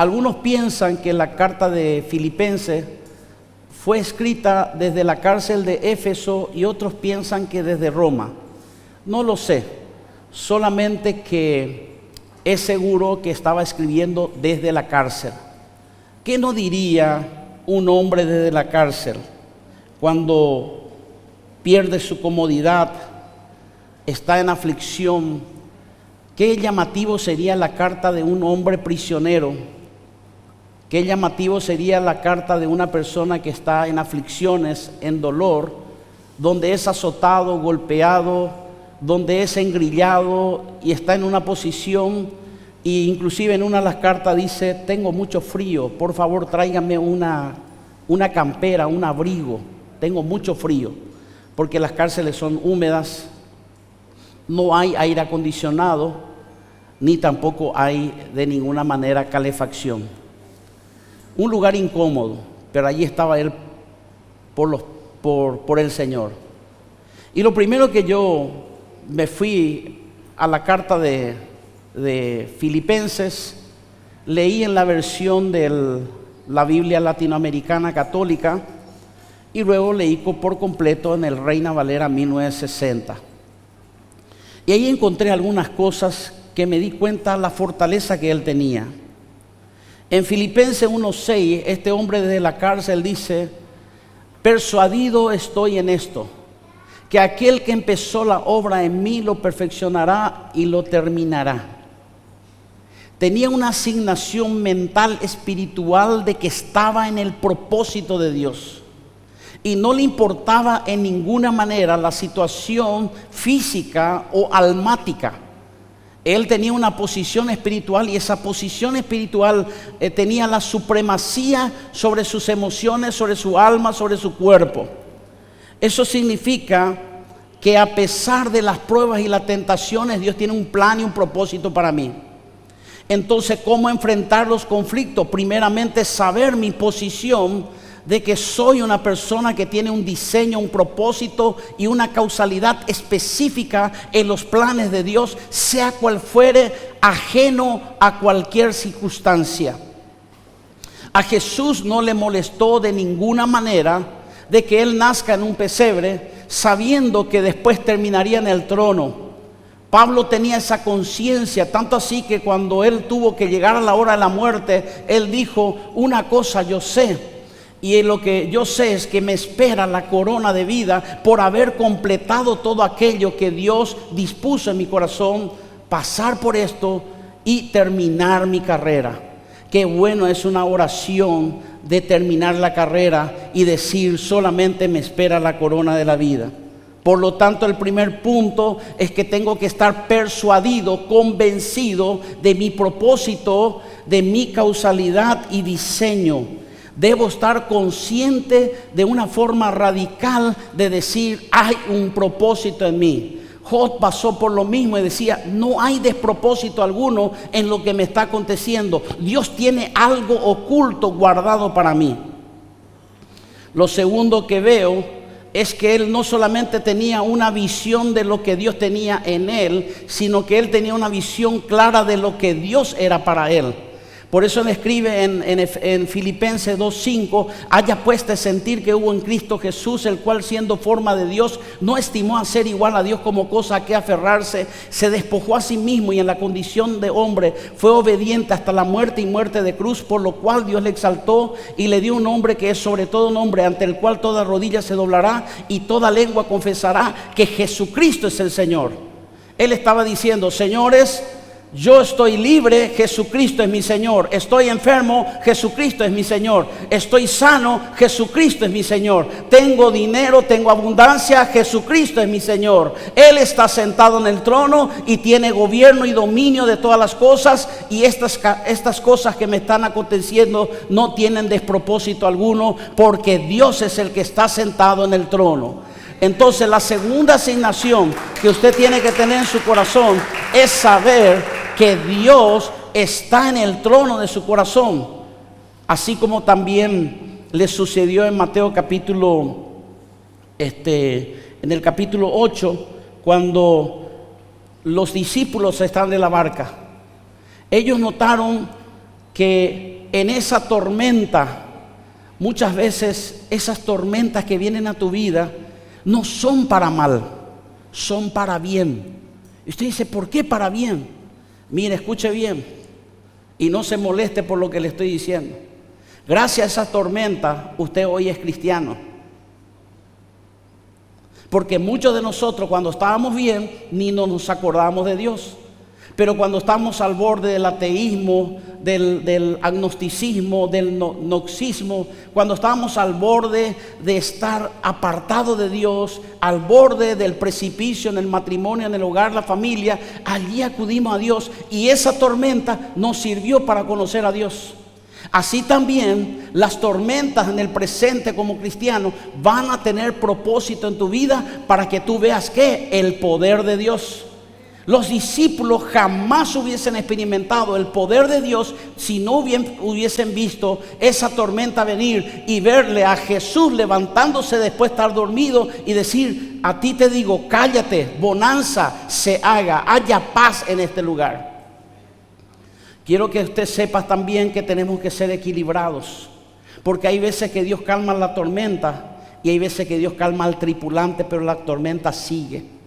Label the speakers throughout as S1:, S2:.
S1: Algunos piensan que la carta de Filipenses fue escrita desde la cárcel de Éfeso y otros piensan que desde Roma. No lo sé, solamente que es seguro que estaba escribiendo desde la cárcel. ¿Qué no diría un hombre desde la cárcel cuando pierde su comodidad, está en aflicción? Qué llamativo sería la carta de un hombre prisionero. Qué llamativo sería la carta de una persona que está en aflicciones, en dolor, donde es azotado, golpeado, donde es engrillado y está en una posición, e inclusive en una de las cartas dice: tengo mucho frío, por favor tráigame una campera, un abrigo, tengo mucho frío, porque las cárceles son húmedas, no hay aire acondicionado, ni tampoco hay de ninguna manera calefacción. Un lugar incómodo, pero allí estaba él por el Señor. Y lo primero que yo me fui a la carta de Filipenses, leí en la versión de la Biblia latinoamericana católica y luego leí por completo en el Reina Valera 1960. Y ahí encontré algunas cosas que me di cuenta la fortaleza que él tenía. En Filipenses 1:6, este hombre desde la cárcel dice: persuadido estoy en esto, que aquel que empezó la obra en mí lo perfeccionará y lo terminará. Tenía una asignación mental, espiritual, de que estaba en el propósito de Dios. Y no le importaba en ninguna manera la situación física o almática. Él tenía una posición espiritual y esa posición espiritual tenía la supremacía sobre sus emociones, sobre su alma, sobre su cuerpo. Eso significa que a pesar de las pruebas y las tentaciones, Dios tiene un plan y un propósito para mí. Entonces, ¿cómo enfrentar los conflictos? Primeramente, saber mi posición de que soy una persona que tiene un diseño, un propósito y una causalidad específica en los planes de Dios, sea cual fuere, ajeno a cualquier circunstancia. A Jesús no le molestó de ninguna manera de que Él nazca en un pesebre, sabiendo que después terminaría en el trono. Pablo tenía esa conciencia, tanto así que cuando él tuvo que llegar a la hora de la muerte, él dijo: una cosa yo sé, y lo que yo sé es que me espera la corona de vida por haber completado todo aquello que Dios dispuso en mi corazón, pasar por esto y terminar mi carrera. Qué bueno es una oración de terminar la carrera y decir: solamente me espera la corona de la vida. Por lo tanto, el primer punto es que tengo que estar persuadido, convencido de mi propósito, de mi causalidad y diseño. Debo estar consciente de una forma radical de decir: hay un propósito en mí. Job pasó por lo mismo y decía: no hay despropósito alguno en lo que me está aconteciendo. Dios tiene algo oculto guardado para mí. Lo segundo que veo es que él no solamente tenía una visión de lo que Dios tenía en él, sino que él tenía una visión clara de lo que Dios era para él. Por eso él escribe en Filipenses 2:5: haya pues de sentir que hubo en Cristo Jesús, el cual siendo forma de Dios, no estimó a ser igual a Dios como cosa a que aferrarse, se despojó a sí mismo y en la condición de hombre fue obediente hasta la muerte y muerte de cruz, por lo cual Dios le exaltó y le dio un nombre que es sobre todo nombre, ante el cual toda rodilla se doblará y toda lengua confesará que Jesucristo es el Señor. Él estaba diciendo: señores, yo estoy libre, Jesucristo es mi Señor. Estoy enfermo, Jesucristo es mi Señor. Estoy sano, Jesucristo es mi Señor. Tengo dinero, tengo abundancia, Jesucristo es mi Señor. Él está sentado en el trono y tiene gobierno y dominio de todas las cosas. Y estas cosas que me están aconteciendo no tienen despropósito alguno, porque Dios es el que está sentado en el trono. Entonces, la segunda asignación que usted tiene que tener en su corazón es saber que Dios está en el trono de su corazón, así como también le sucedió en Mateo en el capítulo 8, cuando los discípulos están en la barca. Ellos notaron que en esa tormenta, muchas veces esas tormentas que vienen a tu vida no son para mal, son para bien. Y usted dice, ¿por qué para bien? Mire, escuche bien y no se moleste por lo que le estoy diciendo. Gracias a esa tormenta, usted hoy es cristiano. Porque muchos de nosotros cuando estábamos bien, ni nos acordábamos de Dios. Pero cuando estamos al borde del ateísmo, del agnosticismo, del noxismo, cuando estamos al borde de estar apartados de Dios, al borde del precipicio en el matrimonio, en el hogar, la familia, allí acudimos a Dios y esa tormenta nos sirvió para conocer a Dios. Así también las tormentas en el presente como cristiano van a tener propósito en tu vida para que tú veas que el poder de Dios. Los discípulos jamás hubiesen experimentado el poder de Dios si no hubiesen visto esa tormenta venir y verle a Jesús levantándose después de estar dormido y decir, a ti te digo, cállate, bonanza se haga, haya paz en este lugar. Quiero que usted sepa también que tenemos que ser equilibrados, porque hay veces que Dios calma la tormenta y hay veces que Dios calma al tripulante, pero la tormenta sigue.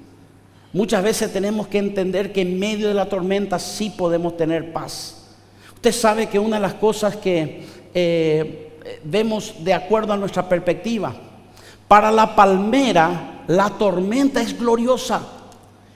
S1: Muchas veces tenemos que entender que en medio de la tormenta sí podemos tener paz. Usted sabe que una de las cosas que vemos de acuerdo a nuestra perspectiva, para la palmera la tormenta es gloriosa.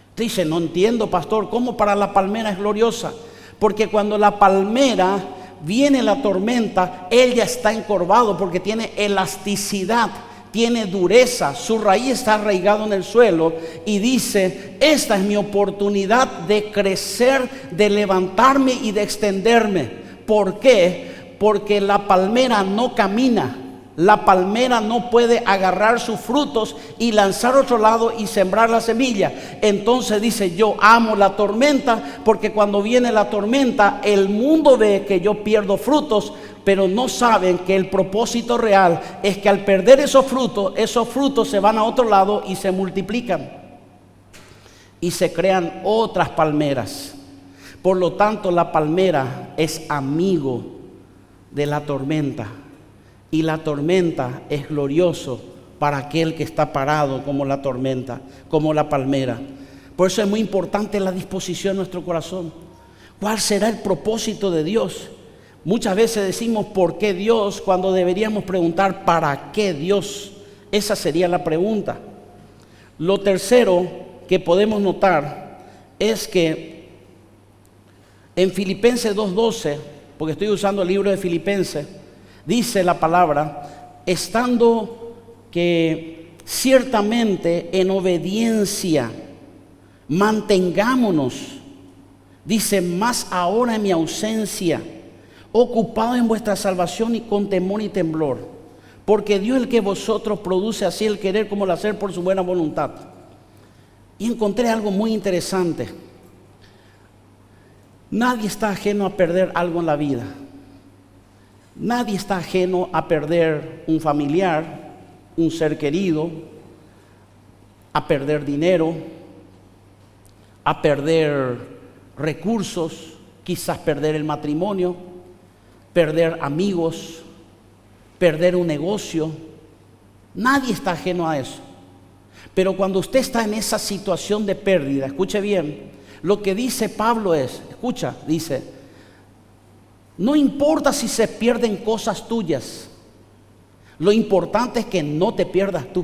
S1: Usted dice, no entiendo, pastor, ¿cómo para la palmera es gloriosa? Porque cuando la palmera viene la tormenta, él ya está encorvado porque tiene elasticidad, tiene dureza, su raíz está arraigado en el suelo y dice, esta es mi oportunidad de crecer, de levantarme y de extenderme. ¿Por qué? Porque la palmera no camina. La palmera no puede agarrar sus frutos y lanzar a otro lado y sembrar la semilla. Entonces dice, yo amo la tormenta porque cuando viene la tormenta el mundo ve que yo pierdo frutos, pero no saben que el propósito real es que al perder esos frutos se van a otro lado y se multiplican y se crean otras palmeras. Por lo tanto, la palmera es amigo de la tormenta. Y la tormenta es glorioso para aquel que está parado como la tormenta, como la palmera. Por eso es muy importante la disposición de nuestro corazón. ¿Cuál será el propósito de Dios? Muchas veces decimos ¿por qué Dios? Cuando deberíamos preguntar ¿para qué Dios? Esa sería la pregunta. Lo tercero que podemos notar es que en Filipenses 2:12, porque estoy usando el libro de Filipenses, dice la palabra, estando que ciertamente en obediencia mantengámonos, dice, más ahora en mi ausencia, ocupados en vuestra salvación y con temor y temblor, porque Dios es el que vosotros produce así el querer como el hacer por su buena voluntad. Y encontré algo muy interesante. Nadie está ajeno a perder algo en la vida. Nadie está ajeno a perder un familiar, un ser querido, a perder dinero, a perder recursos, quizás perder el matrimonio, perder amigos, perder un negocio. Nadie está ajeno a eso. Pero cuando usted está en esa situación de pérdida, escuche bien, lo que dice Pablo es, escucha, dice, no importa si se pierden cosas tuyas, lo importante es que no te pierdas tú.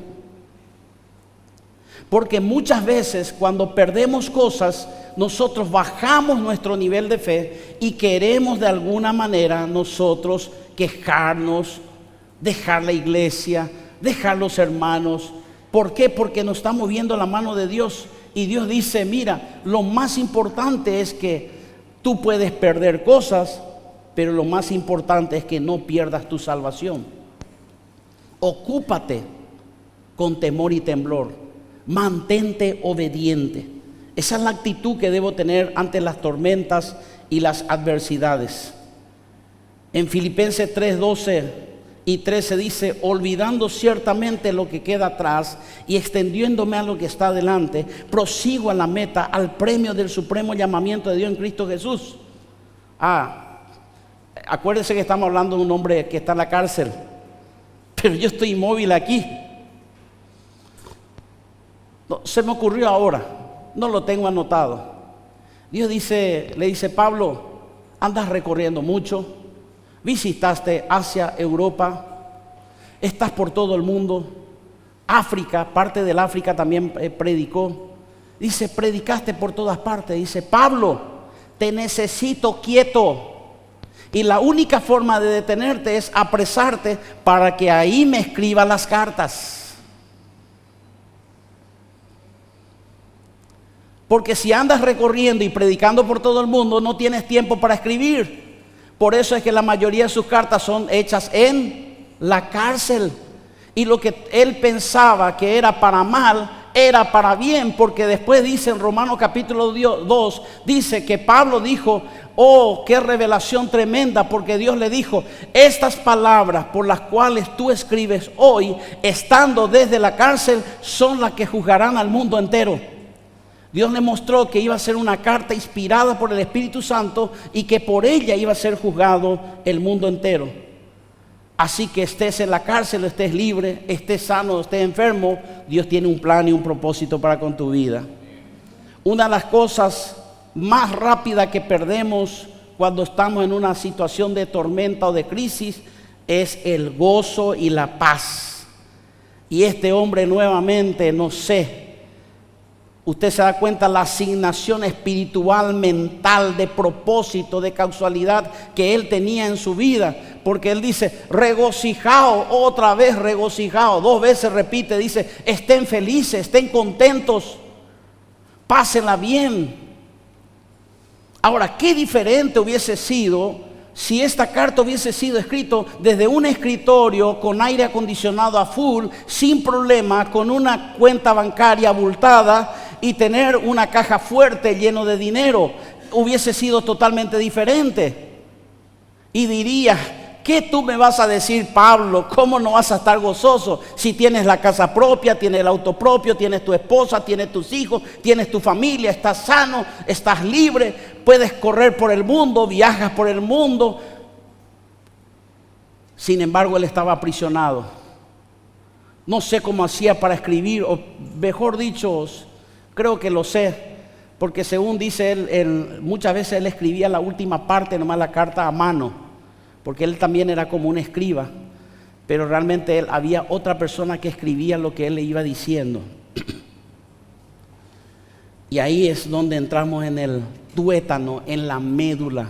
S1: Porque muchas veces cuando perdemos cosas, nosotros bajamos nuestro nivel de fe y queremos de alguna manera nosotros quejarnos, dejar la iglesia, dejar los hermanos. ¿Por qué? Porque no estamos viendo la mano de Dios. Y Dios dice, mira, lo más importante es que tú puedes perder cosas, pero lo más importante es que no pierdas tu salvación. Ocúpate con temor y temblor. Mantente obediente. Esa es la actitud que debo tener ante las tormentas y las adversidades. En Filipenses 3:12 y 13 dice, olvidando ciertamente lo que queda atrás y extendiéndome a lo que está adelante, prosigo a la meta, al premio del supremo llamamiento de Dios en Cristo Jesús. Acuérdense que estamos hablando de un hombre que está en la cárcel, pero yo estoy inmóvil aquí. No, se me ocurrió ahora, no lo tengo anotado. Dios le dice, Pablo, andas recorriendo mucho, visitaste Asia, Europa, estás por todo el mundo, África, parte del África también predicó. Dice, predicaste por todas partes. Dice, Pablo, te necesito quieto. Y la única forma de detenerte es apresarte para que ahí me escriba las cartas. Porque si andas recorriendo y predicando por todo el mundo, no tienes tiempo para escribir. Por eso es que la mayoría de sus cartas son hechas en la cárcel. Y lo que él pensaba que era para mal, era para bien, porque después dice en Romanos capítulo 2, dice que Pablo dijo, oh, qué revelación tremenda, porque Dios le dijo, estas palabras por las cuales tú escribes hoy, estando desde la cárcel, son las que juzgarán al mundo entero. Dios le mostró que iba a ser una carta inspirada por el Espíritu Santo y que por ella iba a ser juzgado el mundo entero. Así que estés en la cárcel, estés libre, estés sano, estés enfermo, Dios tiene un plan y un propósito para con tu vida. Una de las cosas más rápidas que perdemos cuando estamos en una situación de tormenta o de crisis es el gozo y la paz. Y este hombre nuevamente, no sé, usted se da cuenta la asignación espiritual, mental, de propósito, de causalidad que él tenía en su vida. Porque él dice, regocijado, otra vez regocijado, 2 veces repite, dice, estén felices, estén contentos, pásenla bien. Ahora, qué diferente hubiese sido si esta carta hubiese sido escrita desde un escritorio con aire acondicionado a full, sin problema, con una cuenta bancaria abultada y tener una caja fuerte lleno de dinero. Hubiese sido totalmente diferente. Y diría, ¿qué tú me vas a decir, Pablo? ¿Cómo no vas a estar gozoso si tienes la casa propia, tienes el auto propio, tienes tu esposa, tienes tus hijos, tienes tu familia, estás sano, estás libre, puedes correr por el mundo, viajas por el mundo? Sin embargo, él estaba aprisionado. No sé cómo hacía para escribir, o mejor dicho, creo que lo sé, porque según dice él, muchas veces él escribía la última parte, nomás la carta a mano, porque él también era como un escriba, pero realmente había otra persona que escribía lo que él le iba diciendo. Y ahí es donde entramos en el tuétano, en la médula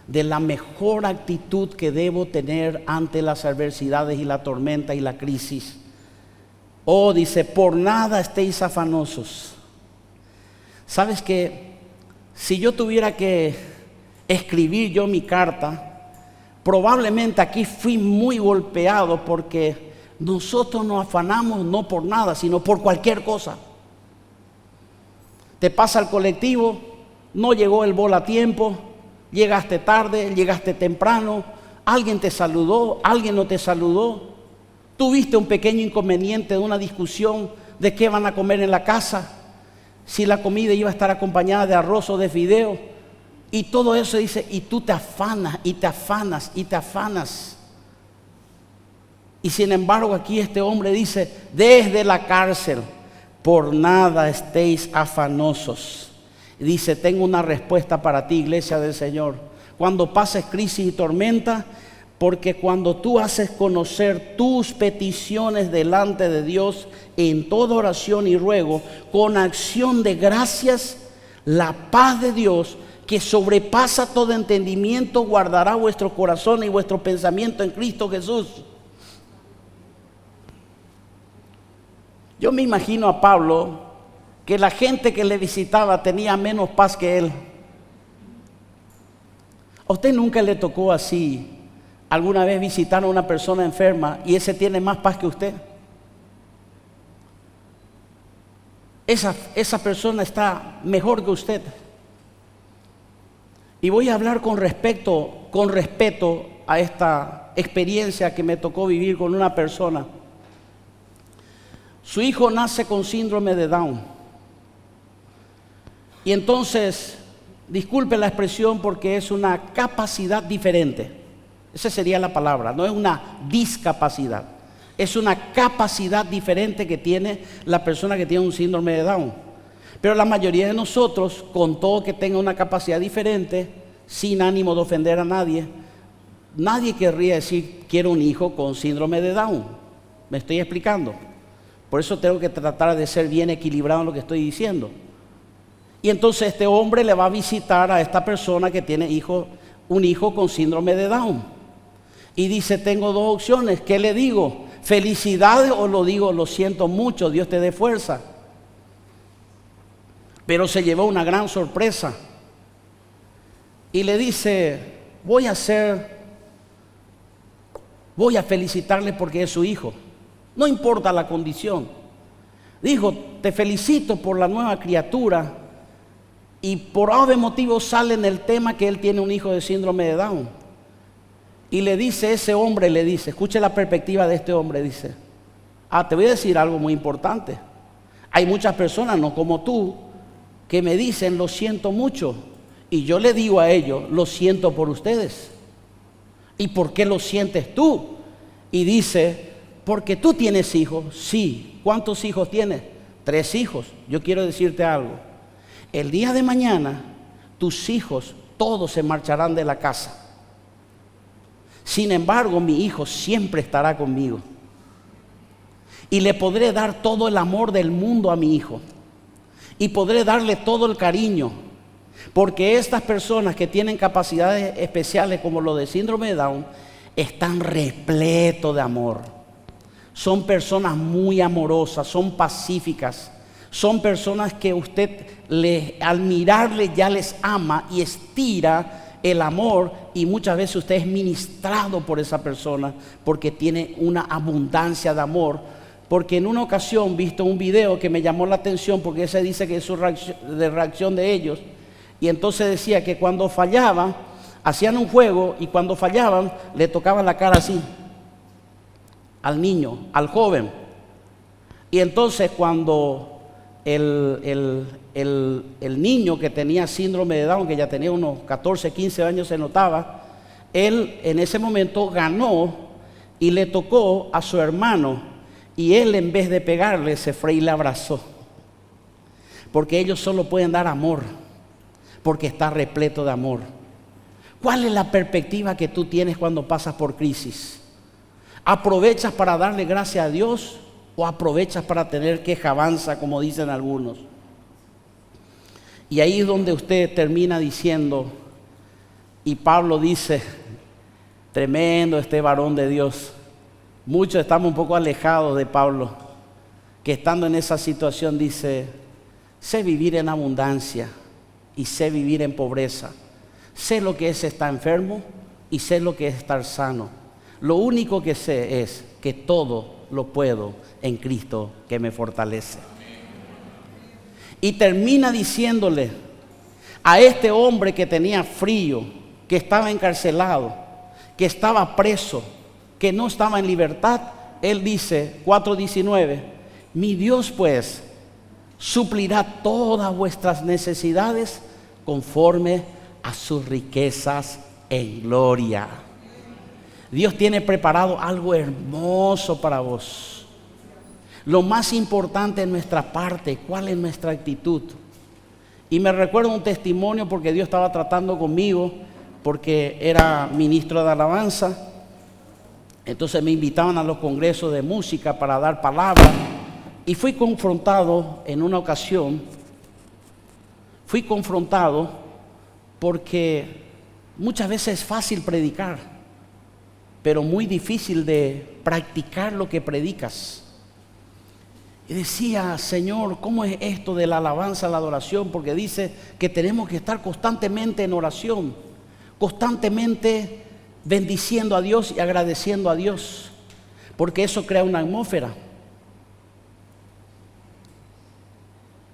S1: de la mejor actitud que debo tener ante las adversidades y la tormenta y la crisis. Oh, dice, por nada estéis afanosos. ¿Sabes qué? Si yo tuviera que escribir yo mi carta, probablemente aquí fui muy golpeado, porque nosotros nos afanamos no por nada, sino por cualquier cosa. Te pasa el colectivo, no llegó el bol a tiempo, llegaste tarde, llegaste temprano, alguien te saludó, alguien no te saludó, tuviste un pequeño inconveniente de una discusión de qué van a comer en la casa, si la comida iba a estar acompañada de arroz o de fideo. Y todo eso dice, y tú te afanas, y te afanas, y te afanas. Y sin embargo aquí este hombre dice, desde la cárcel, por nada estéis afanosos. Y dice, tengo una respuesta para ti, iglesia del Señor. Cuando pases crisis y tormenta, porque cuando tú haces conocer tus peticiones delante de Dios en toda oración y ruego, con acción de gracias, la paz de Dios, que sobrepasa todo entendimiento, guardará vuestro corazón y vuestro pensamiento en Cristo Jesús. Yo me imagino a Pablo, que la gente que le visitaba tenía menos paz que él. ¿A usted nunca le tocó así alguna vez visitar a una persona enferma y ese tiene más paz que usted? Esa persona está mejor que usted. Y voy a hablar con respeto a esta experiencia que me tocó vivir con una persona. Su hijo nace con síndrome de Down. Y entonces disculpe la expresión porque es una capacidad diferente. Esa sería la palabra, no es una discapacidad. Es una capacidad diferente que tiene la persona que tiene un síndrome de Down. Pero la mayoría de nosotros, con todo que tenga una capacidad diferente, sin ánimo de ofender a nadie, nadie querría decir, quiero un hijo con síndrome de Down. ¿Me estoy explicando? Por eso tengo que tratar de ser bien equilibrado en lo que estoy diciendo. Y entonces este hombre le va a visitar a esta persona que tiene un hijo con síndrome de Down. Y dice, tengo dos opciones, ¿qué le digo? ¿Felicidades o lo digo, lo siento mucho, Dios te dé fuerza? Pero se llevó una gran sorpresa. Y le dice, voy a felicitarle porque es su hijo. No importa la condición. Dijo, te felicito por la nueva criatura. Y por obvio motivo sale en el tema que él tiene un hijo de síndrome de Down. Y le dice, ese hombre le dice, escuche la perspectiva de este hombre, dice, te voy a decir algo muy importante. Hay muchas personas, no como tú, que me dicen, lo siento mucho. Y yo le digo a ellos, lo siento por ustedes. ¿Y por qué lo sientes tú? Y dice, porque tú tienes hijos. Sí. ¿Cuántos hijos tienes? 3 hijos. Yo quiero decirte algo. El día de mañana, tus hijos todos se marcharán de la casa. Sin embargo, mi hijo siempre estará conmigo. Y le podré dar todo el amor del mundo a mi hijo. Y podré darle todo el cariño. Porque estas personas que tienen capacidades especiales como lo de síndrome de Down, están repletos de amor. Son personas muy amorosas, son pacíficas. Son personas que usted al mirarle ya les ama y estira el amor, y muchas veces usted es ministrado por esa persona porque tiene una abundancia de amor. Porque en una ocasión visto un video que me llamó la atención, porque ese dice que es su reacción de ellos, y entonces decía que cuando fallaba, hacían un juego y cuando fallaban le tocaban la cara así al niño, al joven. Y entonces cuando el niño que tenía síndrome de Down, que ya tenía unos 14, 15 años, se notaba, él en ese momento ganó y le tocó a su hermano, y él en vez de pegarle se fue y le abrazó, porque ellos solo pueden dar amor, porque está repleto de amor. ¿Cuál es la perspectiva que tú tienes cuando pasas por crisis? ¿Aprovechas para darle gracias a Dios o aprovechas para tener quejabanza, como dicen algunos? Y ahí es donde usted termina diciendo, y Pablo dice, tremendo este varón de Dios. Muchos estamos un poco alejados de Pablo, que estando en esa situación dice, sé vivir en abundancia y sé vivir en pobreza. Sé lo que es estar enfermo y sé lo que es estar sano. Lo único que sé es que todo lo puedo en Cristo que me fortalece. Y termina diciéndole a este hombre que tenía frío, que estaba encarcelado, que estaba preso, que no estaba en libertad, él dice, 4:19, mi Dios pues suplirá todas vuestras necesidades conforme a sus riquezas en gloria. Dios tiene preparado algo hermoso para vos. Lo más importante es nuestra parte, cuál es nuestra actitud. Y me recuerdo un testimonio porque Dios estaba tratando conmigo, porque era ministro de alabanza. Entonces me invitaban a los congresos de música para dar palabras. Y fui confrontado en una ocasión. Fui confrontado porque muchas veces es fácil predicar, pero muy difícil de practicar lo que predicas. Y decía, Señor, ¿cómo es esto de la alabanza, la adoración? Porque dice que tenemos que estar constantemente en oración, constantemente bendiciendo a Dios y agradeciendo a Dios, porque eso crea una atmósfera.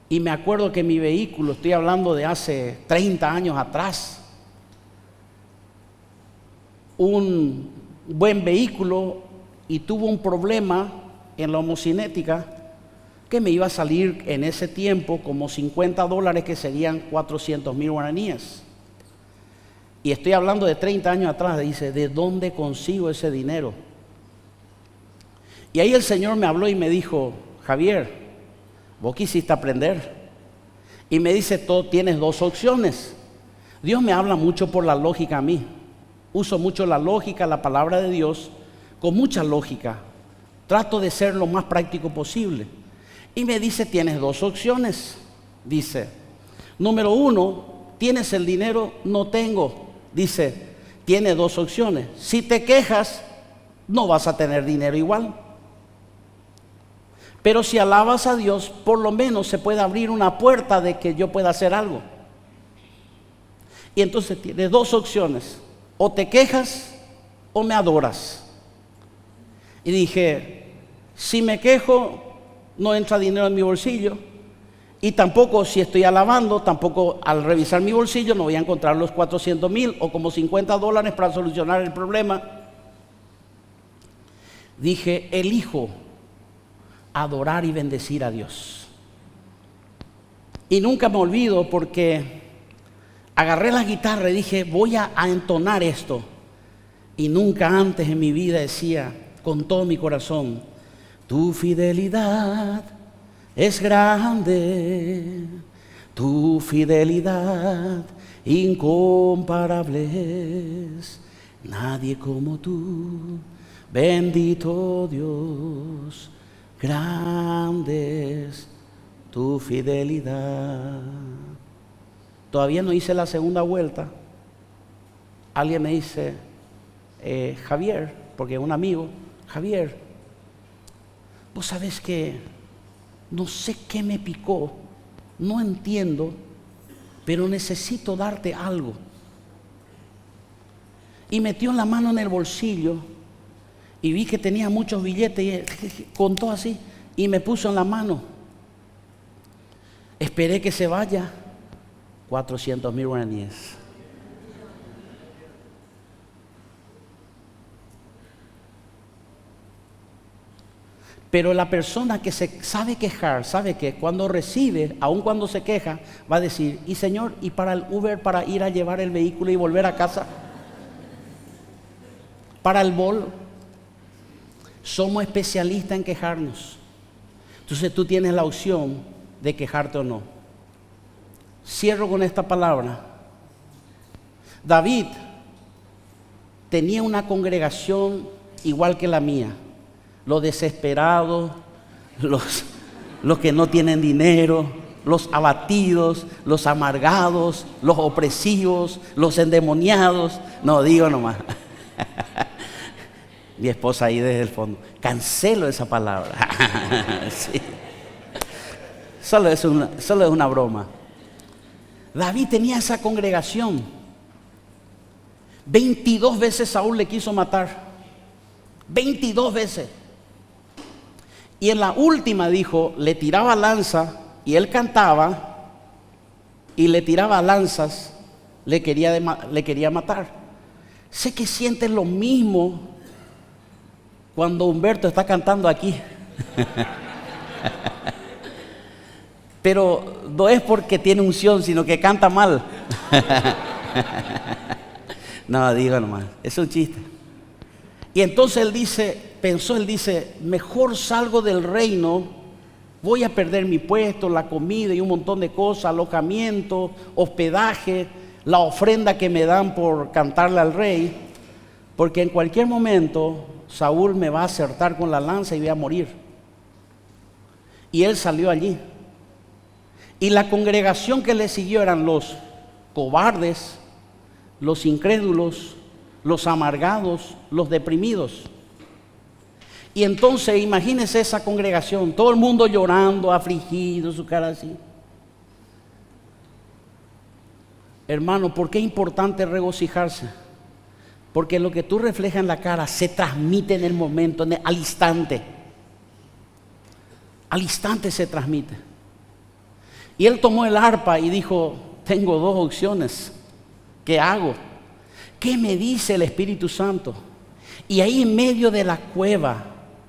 S1: Y me acuerdo que mi vehículo, estoy hablando de hace 30 años atrás, un buen vehículo, y tuvo un problema en la homocinética, que me iba a salir en ese tiempo como $50, que serían 400,000 guaraníes. Y estoy hablando de 30 años atrás. Dice, ¿de dónde consigo ese dinero? Y ahí el Señor me habló y me dijo, Javier, vos quisiste aprender. Y me dice, tienes dos opciones. Dios me habla mucho por la lógica a mí. Uso mucho la lógica, la palabra de Dios, con mucha lógica. Trato de ser lo más práctico posible. Y me dice, tienes dos opciones. Dice, número uno, ¿tienes el dinero? No tengo. Dice, tiene dos opciones. Si te quejas, no vas a tener dinero igual. Pero si alabas a Dios, por lo menos se puede abrir una puerta de que yo pueda hacer algo. Y entonces tienes dos opciones. O te quejas o me adoras. Y dije, si me quejo, no entra dinero en mi bolsillo. Y tampoco, si estoy alabando, tampoco al revisar mi bolsillo no voy a encontrar los 400,000 o como $50 para solucionar el problema. Dije, elijo adorar y bendecir a Dios. Y nunca me olvido, porque agarré la guitarra y dije, voy a entonar esto. Y nunca antes en mi vida decía con todo mi corazón, tu fidelidad es grande, tu fidelidad incomparable es, nadie como tú, bendito Dios, grande es tu fidelidad. Todavía no hice la segunda vuelta. Alguien me dice, Javier, porque es un amigo, Javier, vos sabés que no sé qué me picó, no entiendo, pero necesito darte algo. Y metió la mano en el bolsillo y vi que tenía muchos billetes y contó así y me puso en la mano. Esperé que se vaya, 400,000 guaraníes. Pero la persona que se sabe quejar, sabe que cuando recibe, aun cuando se queja, va a decir, y Señor, ¿y para el Uber, para ir a llevar el vehículo y volver a casa? Para el bolo. Somos especialistas en quejarnos. Entonces tú tienes la opción de quejarte o no. Cierro con esta palabra. David tenía una congregación igual que la mía. Los desesperados, los que no tienen dinero, los abatidos, los amargados, los opresivos, los endemoniados. No, digo nomás. Mi esposa ahí desde el fondo. Cancelo esa palabra. Sí. Solo es una broma. David tenía esa congregación. 22 veces Saúl le quiso matar. 22 veces. Y en la última dijo, le tiraba lanza y él cantaba y le tiraba lanzas, le quería matar. Sé que sientes lo mismo cuando Humberto está cantando aquí. Pero no es porque tiene unción, sino que canta mal. No, digo nomás, es un chiste. Y entonces él dice, mejor salgo del reino, voy a perder mi puesto, la comida y un montón de cosas, alojamiento, hospedaje, la ofrenda que me dan por cantarle al rey, porque en cualquier momento Saúl me va a acertar con la lanza y voy a morir. Y él salió allí. Y la congregación que le siguió eran los cobardes, los incrédulos, los amargados, los deprimidos. Y entonces imagínense esa congregación, todo el mundo llorando, afligido, su cara así. Hermano, ¿por qué es importante regocijarse? Porque lo que tú reflejas en la cara se transmite en el momento, al instante. Al instante se transmite. Y él tomó el arpa y dijo, tengo dos opciones. ¿Qué hago? ¿Qué me dice el Espíritu Santo? Y ahí en medio de la cueva,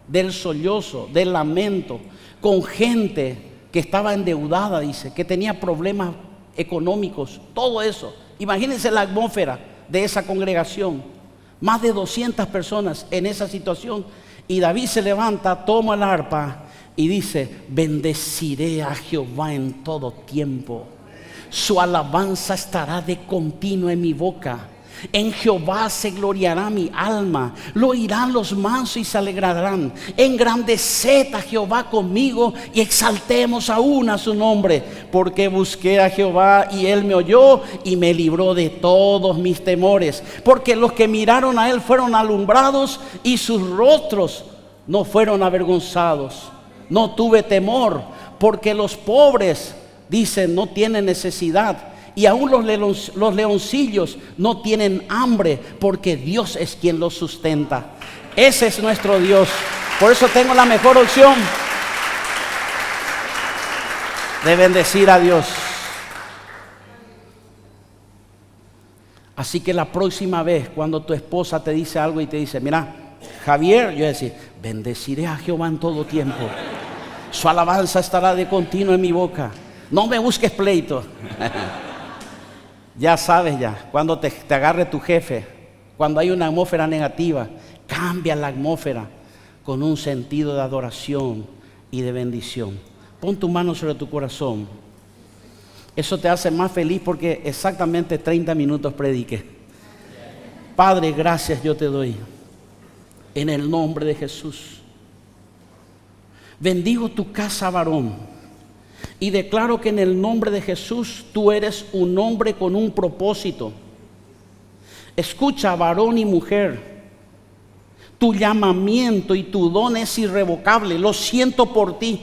S1: del sollozo, del lamento, con gente que estaba endeudada, dice, que tenía problemas económicos, todo eso. Imagínense la atmósfera de esa congregación, más de 200 personas en esa situación. Y David se levanta, toma el arpa y dice: bendeciré a Jehová en todo tiempo, su alabanza estará de continuo en mi boca. En Jehová se gloriará mi alma, lo oirán los mansos y se alegrarán. Engrandeced a Jehová conmigo y exaltemos aún a su nombre. Porque busqué a Jehová y él me oyó y me libró de todos mis temores. Porque los que miraron a él fueron alumbrados y sus rostros no fueron avergonzados. No tuve temor, porque los pobres, dicen, no tienen necesidad. Y aún los leoncillos no tienen hambre, porque Dios es quien los sustenta. Ese es nuestro Dios. Por eso tengo la mejor opción de bendecir a Dios. Así que la próxima vez cuando tu esposa te dice algo y te dice: mira, Javier, yo voy a decir: bendeciré a Jehová en todo tiempo, su alabanza estará de continuo en mi boca. No me busques pleito. Ya sabes, ya cuando te agarre tu jefe, cuando hay una atmósfera negativa, cambia la atmósfera con un sentido de adoración y de bendición. Pon tu mano sobre tu corazón. Eso te hace más feliz, porque exactamente 30 minutos prediqué. Padre, gracias yo te doy en el nombre de Jesús. Bendigo tu casa, varón. Y declaro que en el nombre de Jesús tú eres un hombre con un propósito. Escucha, varón y mujer, tu llamamiento y tu don es irrevocable. Lo siento por ti.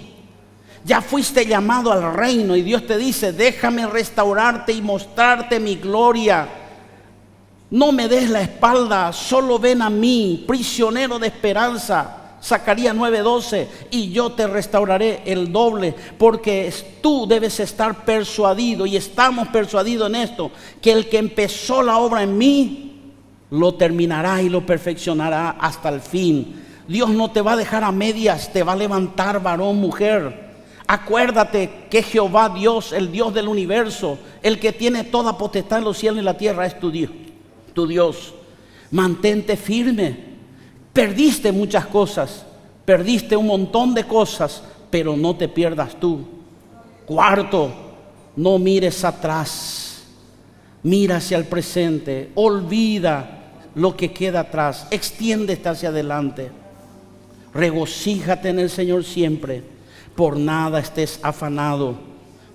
S1: Ya fuiste llamado al reino y Dios te dice: déjame restaurarte y mostrarte mi gloria. No me des la espalda, solo ven a mí, prisionero de esperanza. Zacarías 9:12, y yo te restauraré el doble. Porque tú debes estar persuadido, y estamos persuadidos en esto, que el que empezó la obra en mí lo terminará y lo perfeccionará hasta el fin. Dios no te va a dejar a medias, te va a levantar, varón, mujer. Acuérdate que Jehová Dios, el Dios del universo, el que tiene toda potestad en los cielos y la tierra, es tu Dios. Mantente firme. Perdiste muchas cosas, perdiste un montón de cosas, pero no te pierdas tú. Cuarto, no mires atrás, mira hacia el presente, olvida lo que queda atrás, extiéndete hacia adelante. Regocíjate en el Señor siempre, por nada estés afanado,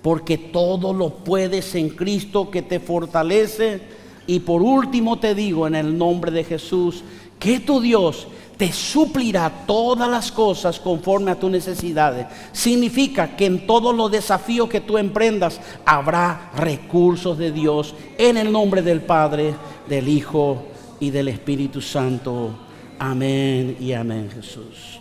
S1: porque todo lo puedes en Cristo que te fortalece. Y por último te digo, en el nombre de Jesús, que tu Dios te suplirá todas las cosas conforme a tus necesidades. Significa que en todos los desafíos que tú emprendas habrá recursos de Dios, en el nombre del Padre, del Hijo y del Espíritu Santo. Amén y amén, Jesús.